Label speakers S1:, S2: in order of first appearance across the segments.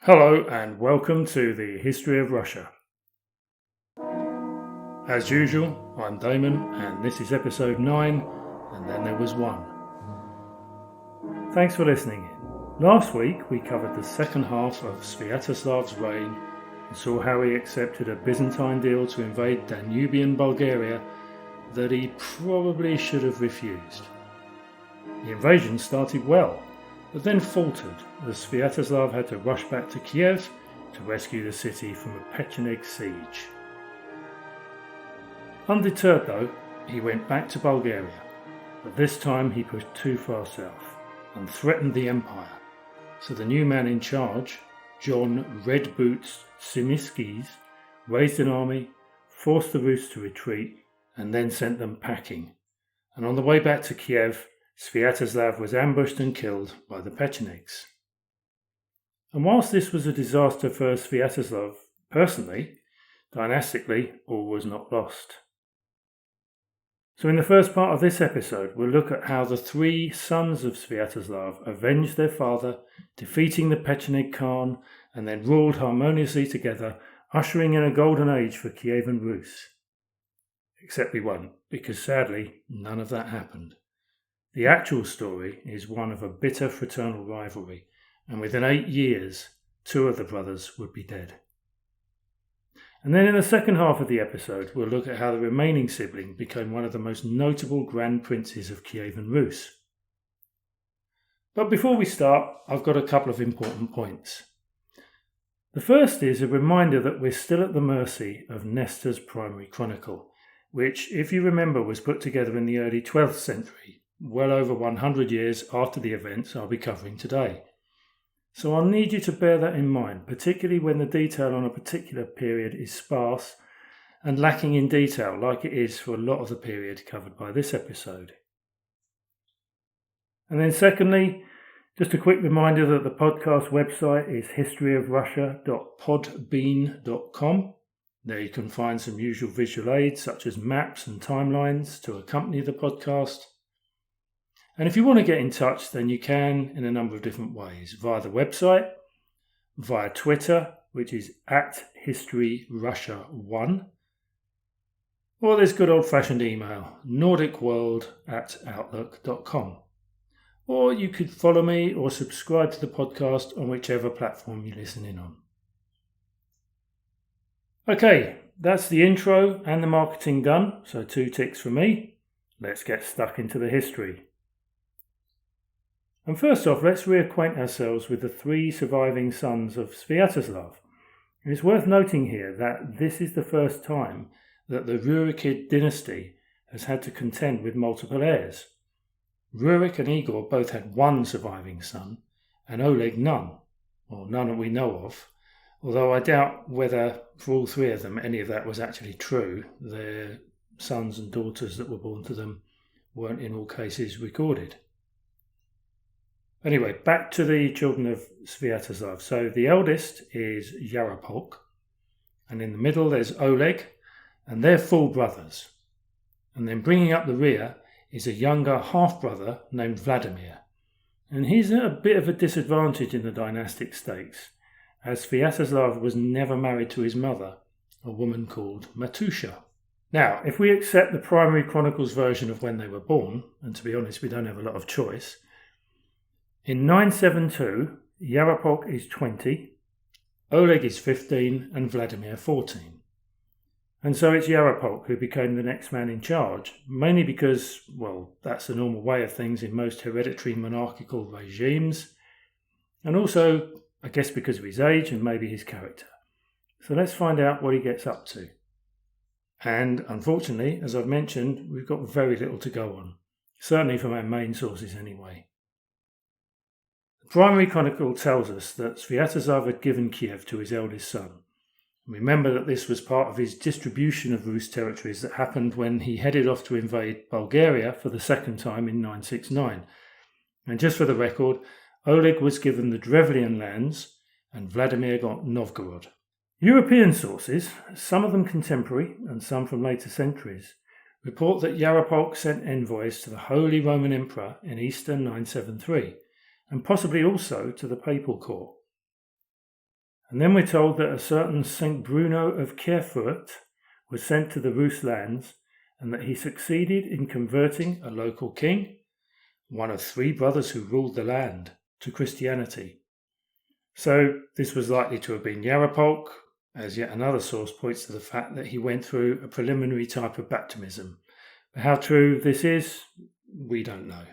S1: Hello and welcome to the History of Russia. As usual, I'm Damon and this is episode 9, and then there was 1. Thanks for listening in. Last week we covered the second half of Sviatoslav's reign and saw how he accepted a Byzantine deal to invade Danubian Bulgaria that he probably should have refused. The invasion started well, but then faltered as Sviatoslav had to rush back to Kiev to rescue the city from a Pecheneg siege. Undeterred though, he went back to Bulgaria, but this time he pushed too far south and threatened the empire, so the new man in charge, John Red Boots Simiskis, raised an army, forced the Rus to retreat, and then sent them packing. And on the way back to Kiev, Sviatoslav was ambushed and killed by the Pechenegs. And whilst this was a disaster for Sviatoslav personally, dynastically all was not lost. So in the first part of this episode, we'll look at how the 3 sons of Sviatoslav avenged their father, defeating the Pecheneg Khan, and then ruled harmoniously together, ushering in a golden age for Kievan Rus. Except we won't, because sadly none of that happened. The actual story is one of a bitter fraternal rivalry, and within 8 years, 2 of the brothers would be dead. And then in the second half of the episode, we'll look at how the remaining sibling became one of the most notable Grand Princes of Kievan Rus. But before we start, I've got a couple of important points. The first is a reminder that we're still at the mercy of Nestor's primary chronicle, which, if you remember, was put together in the early 12th century, well over 100 years after the events I'll be covering today. So I'll need you to bear that in mind, particularly when the detail on a particular period is sparse and lacking in detail, like it is for a lot of the period covered by this episode. And then secondly, just a quick reminder that the podcast website is historyofrussia.podbean.com. There you can find some usual visual aids such as maps and timelines to accompany the podcast. And if you want to get in touch, then you can in a number of different ways. Via the website, via Twitter, which is @HistoryRussia1, or this good old-fashioned email, nordicworld@outlook.com. Or you could follow me or subscribe to the podcast on whichever platform you listen in on. Okay, that's the intro and the marketing done, so 2 ticks from me. Let's get stuck into the history. And first off, let's reacquaint ourselves with the 3 surviving sons of Sviatoslav. It's worth noting here that this is the first time that the Rurikid dynasty has had to contend with multiple heirs. Rurik and Igor both had 1 surviving son, and Oleg none, or none that we know of, although I doubt whether for all 3 of them any of that was actually true. Their sons and daughters that were born to them weren't in all cases recorded. Anyway, back to the children of Sviatoslav. So the eldest is Yaropolk, and in the middle there's Oleg, and they're full brothers. And then bringing up the rear is a younger half-brother named Vladimir, and he's at a bit of a disadvantage in the dynastic stakes, as Sviatoslav was never married to his mother, a woman called Matusha. Now, if we accept the primary chronicles version of when they were born, and to be honest we don't have a lot of choice, in 972, Yaropolk is 20, Oleg is 15, and Vladimir 14. And so it's Yaropolk who became the next man in charge, mainly because, well, that's the normal way of things in most hereditary monarchical regimes, and also, I guess, because of his age and maybe his character. So let's find out what he gets up to. And unfortunately, as I've mentioned, we've got very little to go on, certainly from our main sources anyway. The primary chronicle tells us that Sviatoslav had given Kiev to his eldest son. Remember that this was part of his distribution of Rus territories that happened when he headed off to invade Bulgaria for the second time in 969. And just for the record, Oleg was given the Drevlian lands and Vladimir got Novgorod. European sources, some of them contemporary and some from later centuries, report that Yaropolk sent envoys to the Holy Roman Emperor in Easter 973, and possibly also to the papal court. And then we're told that a certain Saint Bruno of Kievan was sent to the Rus lands and that he succeeded in converting a local king, one of 3 brothers who ruled the land, to Christianity. So this was likely to have been Yaropolk, as yet another source points to the fact that he went through a preliminary type of baptism. But how true this is, we don't know.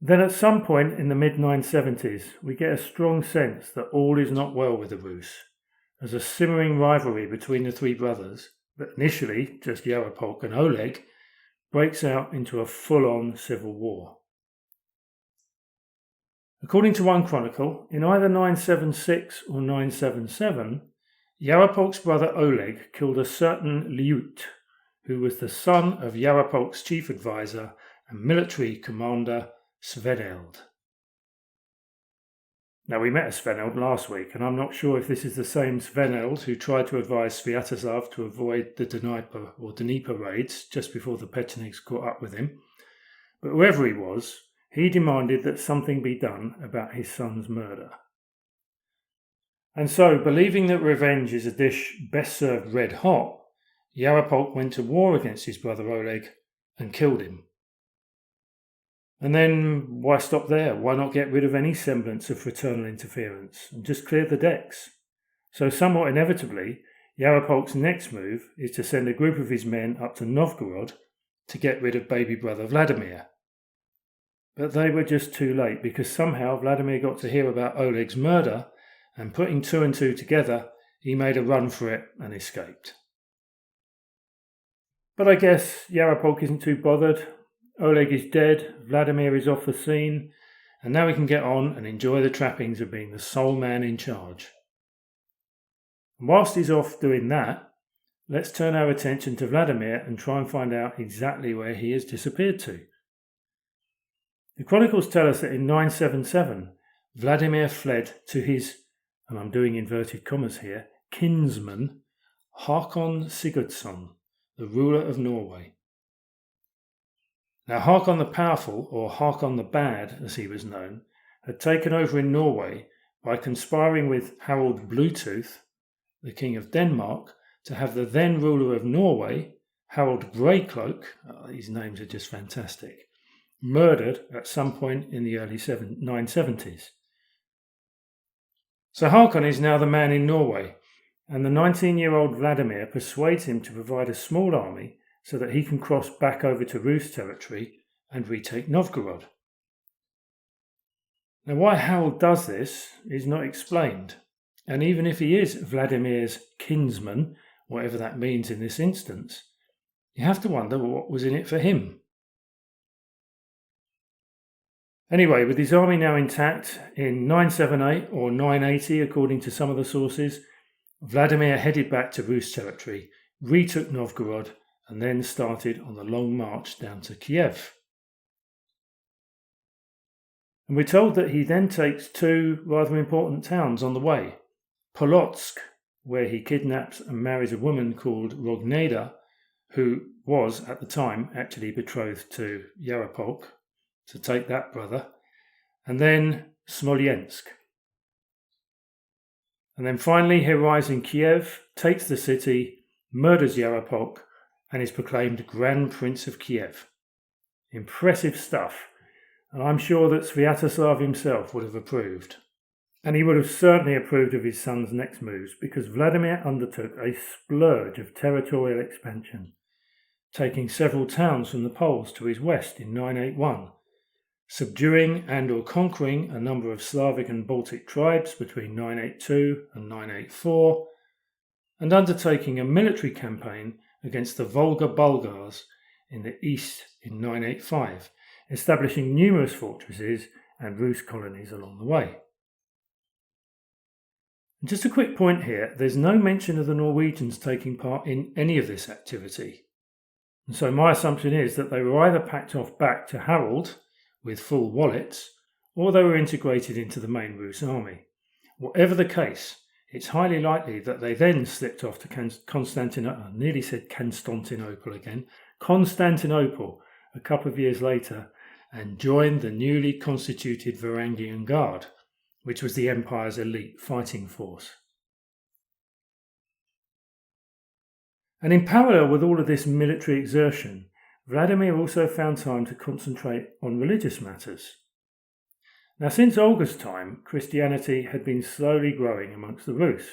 S1: Then at some point in the mid-970s, we get a strong sense that all is not well with the Rus, as a simmering rivalry between the 3 brothers, but initially just Yaropolk and Oleg, breaks out into a full-on civil war. According to one chronicle, in either 976 or 977, Yaropolk's brother Oleg killed a certain Liut, who was the son of Yaropolk's chief advisor and military commander Sveneld. Now, we met a Sveneld last week, and I'm not sure if this is the same Sveneld who tried to advise Sviatoslav to avoid the Dnieper raids just before the Pechenegs caught up with him. But whoever he was, he demanded that something be done about his son's murder. And so, believing that revenge is a dish best served red hot, Yaropolk went to war against his brother Oleg and killed him. And then, why stop there? Why not get rid of any semblance of fraternal interference and just clear the decks? So somewhat inevitably, Yaropolk's next move is to send a group of his men up to Novgorod to get rid of baby brother Vladimir. But they were just too late, because somehow Vladimir got to hear about Oleg's murder, and putting 2 and 2 together, he made a run for it and escaped. But I guess Yaropolk isn't too bothered. Oleg is dead, Vladimir is off the scene, and now we can get on and enjoy the trappings of being the sole man in charge. And whilst he's off doing that, let's turn our attention to Vladimir and try and find out exactly where he has disappeared to. The chronicles tell us that in 977, Vladimir fled to his, and I'm doing inverted commas here, kinsman, Håkon Sigurdsson, the ruler of Norway. Now, Håkon the Powerful, or Håkon the Bad, as he was known, had taken over in Norway by conspiring with Harald Bluetooth, the King of Denmark, to have the then ruler of Norway, Harald Greycloak, these names are just fantastic, murdered at some point in the early 970s. So Håkon is now the man in Norway, and the 19-year-old Vladimir persuades him to provide a small army so that he can cross back over to Rus territory and retake Novgorod. Now, why Harald does this is not explained, and even if he is Vladimir's kinsman, whatever that means in this instance, you have to wonder what was in it for him. Anyway, with his army now intact, in 978 or 980 according to some of the sources, Vladimir headed back to Rus territory, retook Novgorod, and then started on the long march down to Kiev. And we're told that he then takes 2 rather important towns on the way. Polotsk, where he kidnaps and marries a woman called Rogneda, who was at the time actually betrothed to Yaropolk, to take that brother, and then Smolensk. And then finally he arrives in Kiev, takes the city, murders Yaropolk, and is proclaimed Grand Prince of Kiev. Impressive stuff, and I'm sure that Sviatoslav himself would have approved. And he would have certainly approved of his son's next moves, because Vladimir undertook a splurge of territorial expansion, taking several towns from the Poles to his west in 981, subduing and or conquering a number of Slavic and Baltic tribes between 982 and 984, and undertaking a military campaign against the Volga Bulgars in the east in 985, establishing numerous fortresses and Rus colonies along the way. And just a quick point here, there's no mention of the Norwegians taking part in any of this activity. And so my assumption is that they were either packed off back to Harald with full wallets, or they were integrated into the main Rus army. Whatever the case, it's highly likely that they then slipped off to Constantinople, I nearly said Constantinople again, Constantinople a couple of years later, and joined the newly constituted Varangian Guard, which was the empire's elite fighting force. And in parallel with all of this military exertion, Vladimir also found time to concentrate on religious matters. Now, since Olga's time, Christianity had been slowly growing amongst the Rus.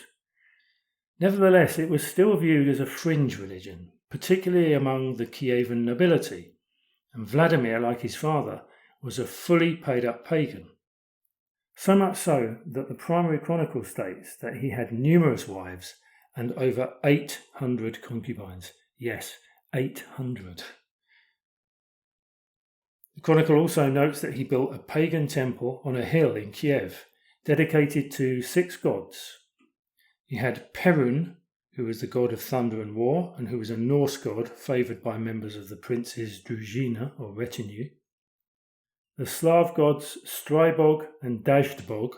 S1: Nevertheless, it was still viewed as a fringe religion, particularly among the Kievan nobility, and Vladimir, like his father, was a fully paid-up pagan. So much so that the primary chronicle states that he had numerous wives and over 800 concubines. Yes, 800. The chronicle also notes that he built a pagan temple on a hill in Kiev, dedicated to 6 gods. He had Perun, who was the god of thunder and war, and who was a Norse god favoured by members of the prince's druzhina or retinue. The Slav gods Strybog and Dajdbog.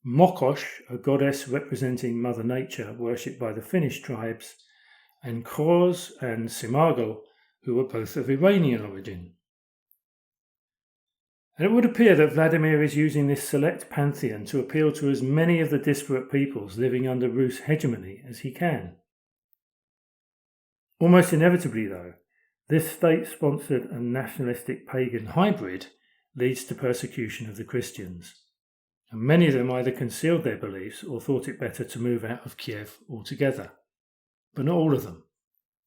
S1: Mokosh, a goddess representing Mother Nature, worshipped by the Finnish tribes, and Kroz and Simargal, who were both of Iranian origin. And it would appear that Vladimir is using this select pantheon to appeal to as many of the disparate peoples living under Rus hegemony as he can. Almost inevitably, though, this state-sponsored and nationalistic pagan hybrid leads to persecution of the Christians, and many of them either concealed their beliefs or thought it better to move out of Kiev altogether. But not all of them.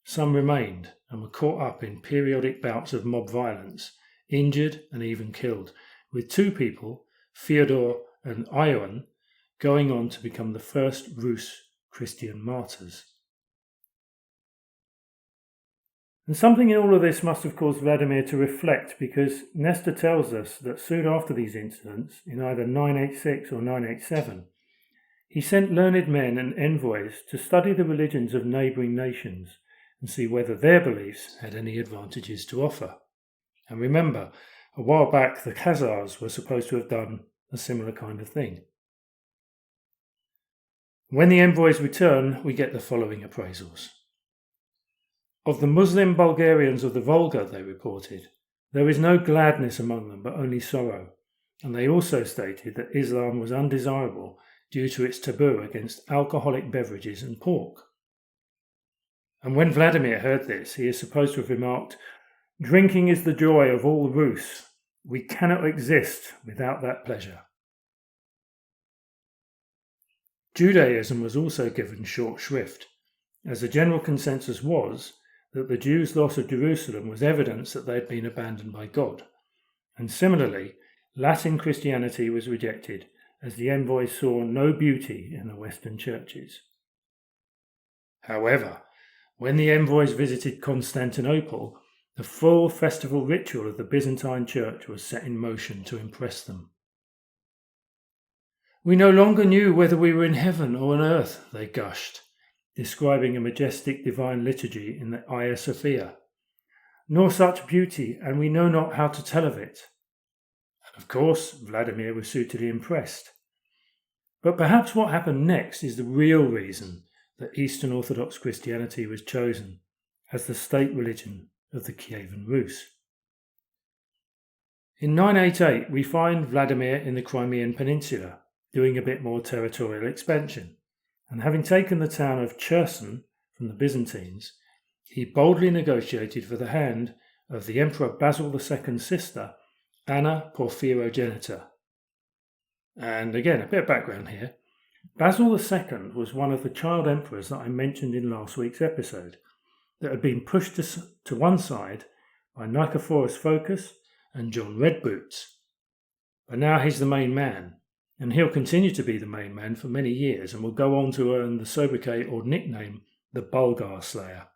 S1: Some remained and were caught up in periodic bouts of mob violence, injured and even killed, with 2 people, Fyodor and Ioan, going on to become the first Rus Christian martyrs. And something in all of this must have caused Vladimir to reflect, because Nestor tells us that soon after these incidents, in either 986 or 987, he sent learned men and envoys to study the religions of neighbouring nations and see whether their beliefs had any advantages to offer. And remember, a while back the Khazars were supposed to have done a similar kind of thing. When the envoys return, we get the following appraisals. Of the Muslim Bulgarians of the Volga, they reported, there is no gladness among them, but only sorrow. And they also stated that Islam was undesirable due to its taboo against alcoholic beverages and pork. And when Vladimir heard this, he is supposed to have remarked, "Drinking is the joy of all Rus. We cannot exist without that pleasure." Judaism was also given short shrift, as the general consensus was that the Jews' loss of Jerusalem was evidence that they had been abandoned by God. And similarly, Latin Christianity was rejected, as the envoys saw no beauty in the Western churches. However, when the envoys visited Constantinople, the full festival ritual of the Byzantine Church was set in motion to impress them. "We no longer knew whether we were in heaven or on earth," they gushed, describing a majestic divine liturgy in the Hagia Sophia. "Nor such beauty, and we know not how to tell of it." And of course, Vladimir was suitably impressed. But perhaps what happened next is the real reason that Eastern Orthodox Christianity was chosen as the state religion of the Kievan Rus. In 988, we find Vladimir in the Crimean Peninsula, doing a bit more territorial expansion, and having taken the town of Cherson from the Byzantines, he boldly negotiated for the hand of the Emperor Basil II's sister, Anna Porphyrogenita. And again, a bit of background here. Basil II was one of the child emperors that I mentioned in last week's episode, that had been pushed to one side by Nicephorus Phocas and John Redboots. But now he's the main man, and he'll continue to be the main man for many years and will go on to earn the sobriquet or nickname the Bulgar Slayer.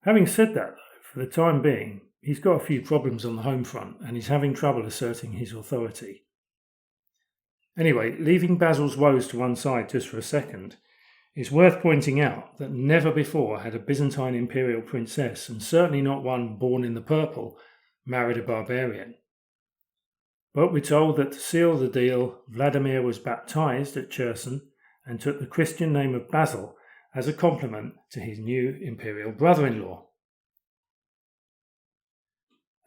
S1: Having said that, though, for the time being, he's got a few problems on the home front and he's having trouble asserting his authority. Anyway, leaving Basil's woes to one side just for a second, it's worth pointing out that never before had a Byzantine imperial princess, and certainly not one born in the purple, married a barbarian. But we're told that to seal the deal, Vladimir was baptized at Cherson and took the Christian name of Basil as a compliment to his new imperial brother-in-law.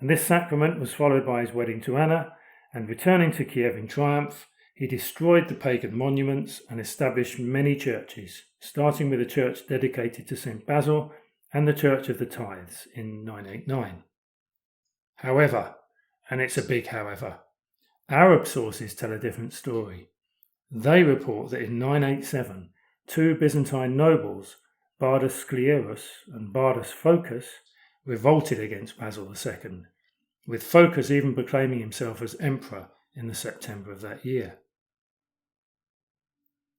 S1: And this sacrament was followed by his wedding to Anna, and returning to Kiev in triumph, he destroyed the pagan monuments and established many churches, starting with a church dedicated to St. Basil and the Church of the Tithes in 989. However, and it's a big however, Arab sources tell a different story. They report that in 987, two Byzantine nobles, Bardas Sclerus and Bardas Phocas, revolted against Basil II, with Phocas even proclaiming himself as emperor in the September of that year.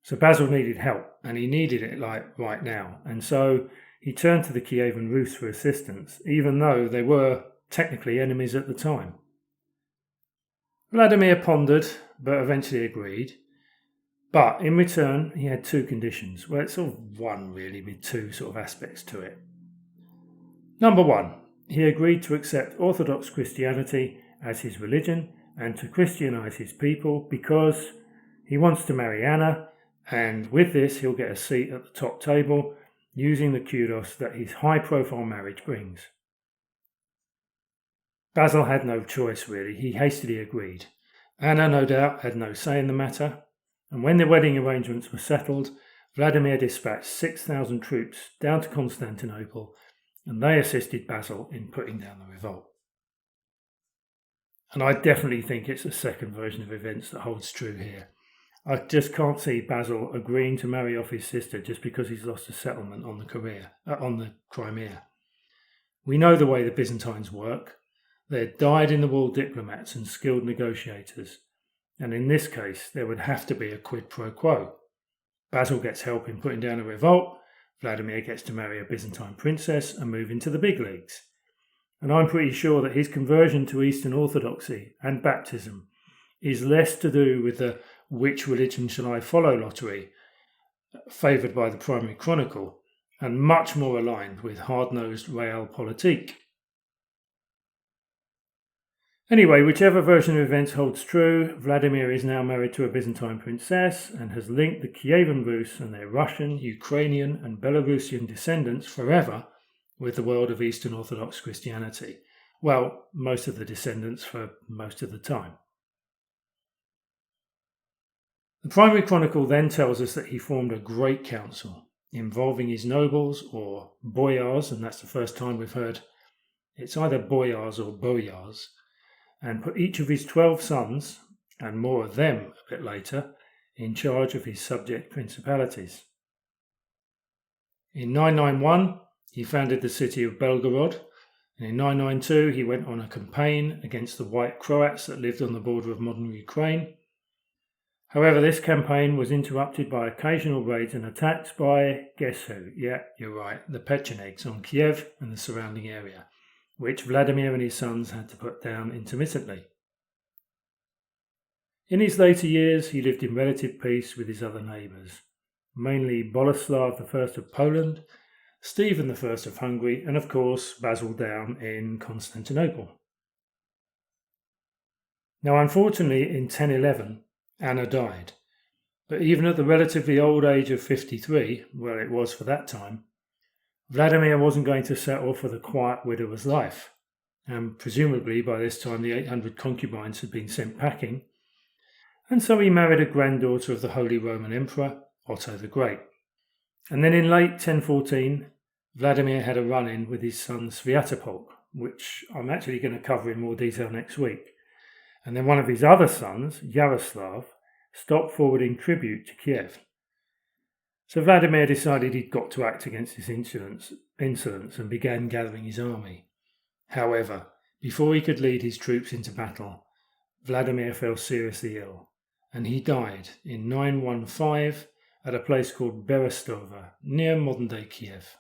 S1: So Basil needed help, and he needed it like right now, and so he turned to the Kievan Rus for assistance, even though they were technically enemies at the time. Vladimir pondered, but eventually agreed. But in return, he had two conditions. Well, it's sort of one really, with two sort of aspects to it. Number one, he agreed to accept Orthodox Christianity as his religion and to Christianize his people because he wants to marry Anna, and with this he'll get a seat at the top table using the kudos that his high-profile marriage brings. Basil had no choice really, he hastily agreed. Anna no doubt had no say in the matter, and when the wedding arrangements were settled, Vladimir dispatched 6,000 troops down to Constantinople, and they assisted Basil in putting down the revolt. And I definitely think it's the second version of events that holds true here. I just can't see Basil agreeing to marry off his sister just because he's lost a settlement on the Crimea. We know the way the Byzantines work. They're dyed-in-the-wool diplomats and skilled negotiators, and in this case there would have to be a quid pro quo. Basil gets help in putting down a revolt, Vladimir gets to marry a Byzantine princess and move into the big leagues. And I'm pretty sure that his conversion to Eastern Orthodoxy and baptism is less to do with the which religion shall I follow lottery, favoured by the primary chronicle, and much more aligned with hard-nosed realpolitik. Anyway, whichever version of events holds true, Vladimir is now married to a Byzantine princess and has linked the Kievan Rus and their Russian, Ukrainian and Belarusian descendants forever with the world of Eastern Orthodox Christianity. Well, most of the descendants for most of the time. The primary chronicle then tells us that he formed a great council involving his nobles or boyars, and that's the first time we've heard it's either boyars or boyars, and put each of his 12 sons, and more of them a bit later, in charge of his subject principalities. In 991, he founded the city of Belgorod, and in 992 he went on a campaign against the White Croats that lived on the border of modern Ukraine. However, this campaign was interrupted by occasional raids and attacks by, guess who? Yeah, you're right, the Pechenegs on Kiev and the surrounding area, which Vladimir and his sons had to put down intermittently. In his later years, he lived in relative peace with his other neighbours, mainly Boleslav I of Poland, Stephen I of Hungary, and of course Basil down in Constantinople. Now, unfortunately, in 1011, Anna died, but even at the relatively old age of 53, well, it was for that time, Vladimir wasn't going to settle for the quiet widower's life, and presumably by this time the 800 concubines had been sent packing, and so he married a granddaughter of the Holy Roman Emperor, Otto the Great. And then in late 1014, Vladimir had a run-in with his son Sviatopolk, which I'm actually going to cover in more detail next week. And then one of his other sons, Yaroslav, stopped forwarding tribute to Kiev. So Vladimir decided he'd got to act against this insolence and began gathering his army. However, before he could lead his troops into battle, Vladimir fell seriously ill, and he died in 915 at a place called Berestova, near modern-day Kiev.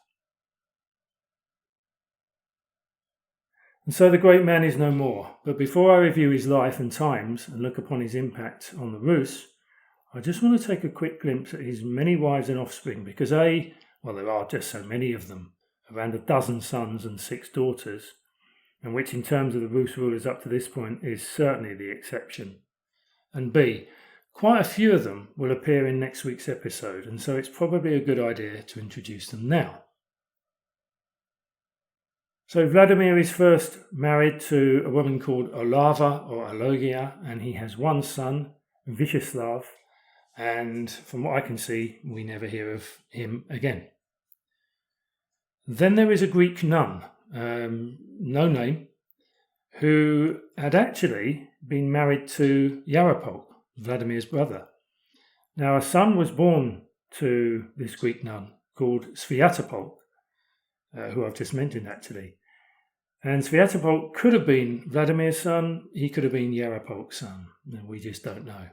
S1: And so the great man is no more, but before I review his life and times and look upon his impact on the Rus, I just want to take a quick glimpse at his many wives and offspring because there are just so many of them, around a dozen sons and 6 daughters, and which in terms of the Rus rulers up to this point is certainly the exception. And B, quite a few of them will appear in next week's episode, and so it's probably a good idea to introduce them now. So Vladimir is first married to a woman called Olava or Alogia, and he has one son, Vyacheslav, and from what I can see, we never hear of him again. Then there is a Greek nun, no name, who had actually been married to Yaropolk, Vladimir's brother. Now, a son was born to this Greek nun called Sviatopolk, who I've just mentioned actually. And Sviatopolk could have been Vladimir's son, he could have been Yaropolk's son, and we just don't know.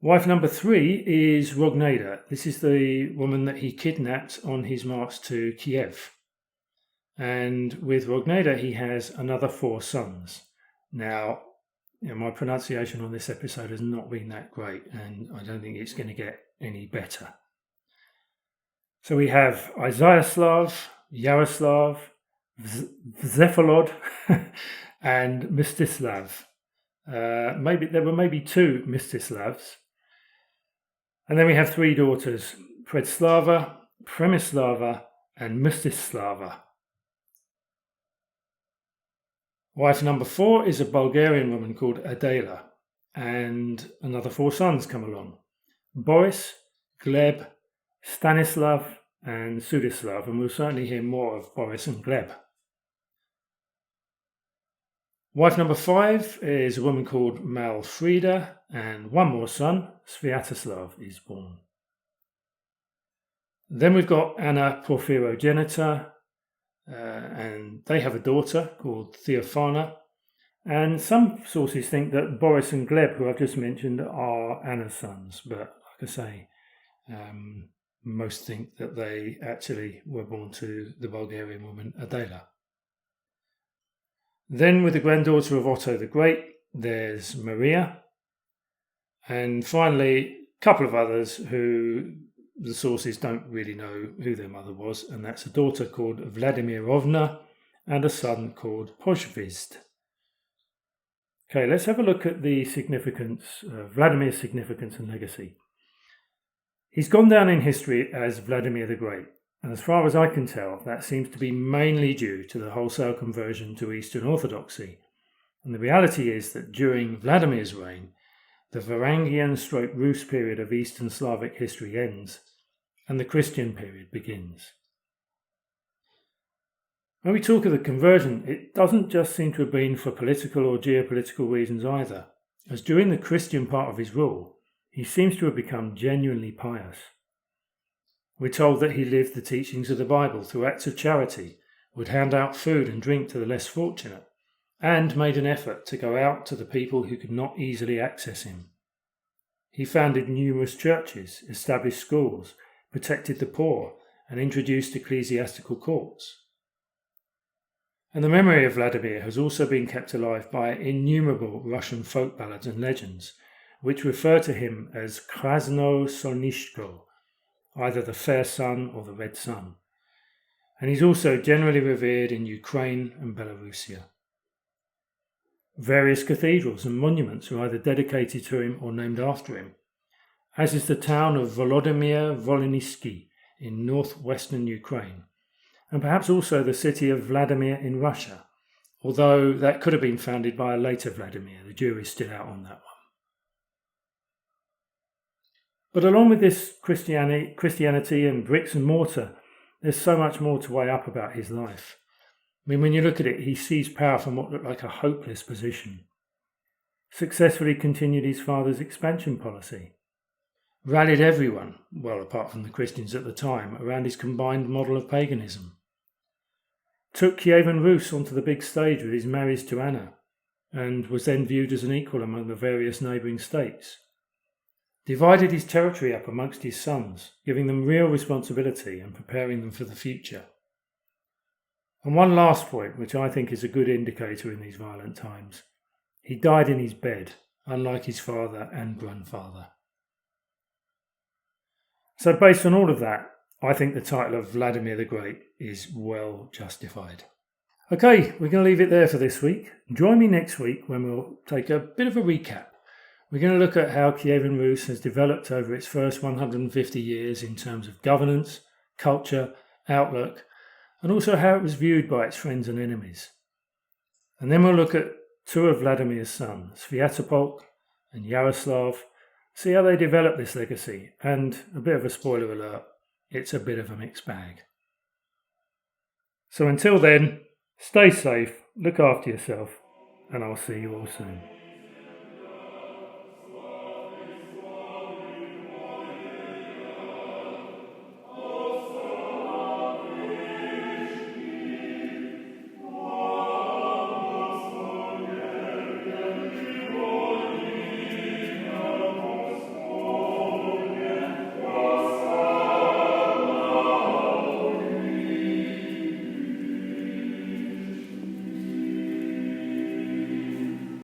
S1: Wife number 3 is Rogneda. This is the woman that he kidnapped on his march to Kiev. And with Rogneda, he has another 4 sons. Now, my pronunciation on this episode has not been that great, and I don't think it's going to get any better. So we have Izyaslav, Yaroslav, Vsevolod, and Mstislav. Maybe there were 2 Mstislavs. And then we have 3 daughters, Predslava, Premislava, and Mstislava. Wife number 4 is a Bulgarian woman called Adela, and another 4 sons come along. Boris, Gleb, Stanislav, and Sudislav, and we'll certainly hear more of Boris and Gleb. Wife number 5 is a woman called Malfrida, and 1 more son, Sviatoslav, is born. Then we've got Anna Porphyrogenita, and they have a daughter called Theophana, and some sources think that Boris and Gleb, who I've just mentioned, are Anna's sons, but like I say, most think that they actually were born to the Bulgarian woman Adela. Then with the granddaughter of Otto the Great, there's Maria, and finally a couple of others who the sources don't really know who their mother was, and that's a daughter called Vladimirovna and a son called Pozhvizd. Okay, let's have a look at the significance, Vladimir's significance and legacy. He's gone down in history as Vladimir the Great, and as far as I can tell, that seems to be mainly due to the wholesale conversion to Eastern Orthodoxy. And the reality is that during Vladimir's reign, the Varangian/Rus period of Eastern Slavic history ends, and the Christian period begins. When we talk of the conversion, it doesn't just seem to have been for political or geopolitical reasons either, as during the Christian part of his rule, he seems to have become genuinely pious. We're told that he lived the teachings of the Bible through acts of charity, would hand out food and drink to the less fortunate, and made an effort to go out to the people who could not easily access him. He founded numerous churches, established schools, protected the poor, and introduced ecclesiastical courts. And the memory of Vladimir has also been kept alive by innumerable Russian folk ballads and legends, which refer to him as Krasno Solnishko, either the fair sun or the red sun. And he's also generally revered in Ukraine and Belarusia. Various cathedrals and monuments are either dedicated to him or named after him, as is the town of Volodymyr Volynysky in northwestern Ukraine, and perhaps also the city of Vladimir in Russia, although that could have been founded by a later Vladimir. The jury's still out on that one. But along with this Christianity and bricks and mortar, there's so much more to weigh up about his life. I mean, when you look at it, he seized power from what looked like a hopeless position, successfully continued his father's expansion policy, rallied everyone, well, apart from the Christians at the time, around his combined model of paganism, took Kievan Rus onto the big stage with his marriage to Anna, and was then viewed as an equal among the various neighbouring states, divided his territory up amongst his sons, giving them real responsibility and preparing them for the future. And one last point, which I think is a good indicator in these violent times. He died in his bed, unlike his father and grandfather. So based on all of that, I think the title of Vladimir the Great is well justified. Okay, we're going to leave it there for this week. Join me next week when we'll take a bit of a recap. We're going to look at how Kievan Rus has developed over its first 150 years in terms of governance, culture, outlook, and also how it was viewed by its friends and enemies. And then we'll look at two of Vladimir's sons, Sviatopolk and Yaroslav, see how they develop this legacy, and a bit of a spoiler alert, it's a bit of a mixed bag. So until then, stay safe, look after yourself, and I'll see you all soon.